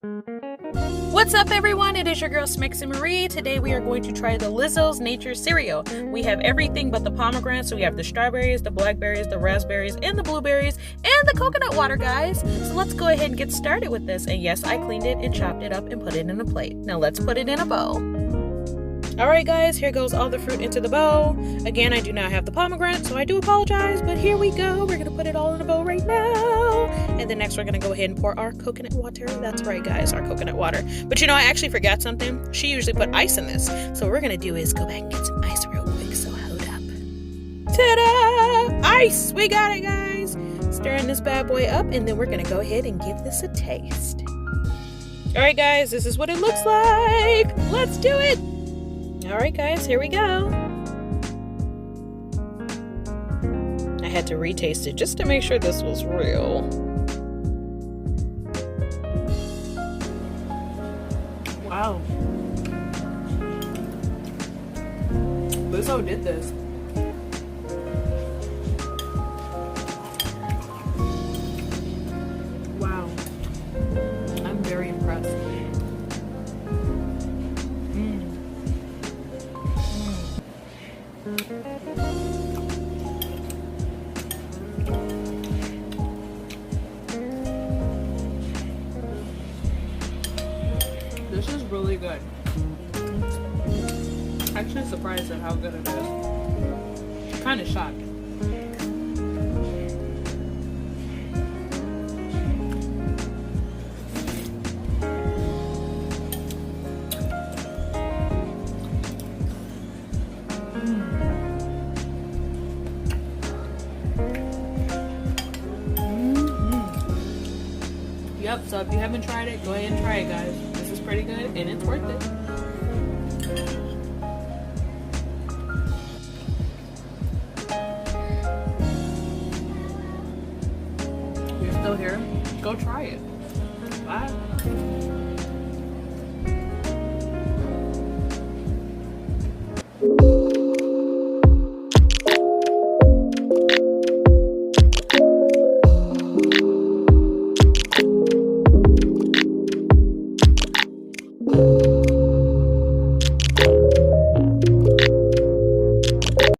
What's up, everyone? It is your girl Smixy Marie. Today we are going to try the Lizzo's Nature cereal. We have everything but the pomegranate, so we have the strawberries, the blackberries, the raspberries, and the blueberries, and the coconut water, guys. So let's go ahead and get started with this. And yes, I cleaned it and chopped it up and put it in a plate. Now let's put it in a bowl. Alright guys, here goes all the fruit into the bowl. Again, I do not have the pomegranate, so I do apologize, but here we go. We're going to put it all in a bowl right now. And then next we're going to go ahead and pour our coconut water. That's right guys, our coconut water. But you know, I actually forgot something. She usually put ice in this. So what we're going to do is go back and get some ice real quick, so hold up. Ta-da! Ice! We got it guys! Stirring this bad boy up, and then we're going to go ahead and give this a taste. Alright guys, this is what it looks like. Let's do it! Alright guys, here we go. I had to retaste it just to make sure this was real. Wow. Lizzo did this. Wow. I'm very impressed. This is really good. Actually surprised at how good it is. Kind of shocked. Yep, so if you haven't tried it, go ahead and try it, guys. This is pretty good, and it's worth it. If you're still here, go try it. Bye.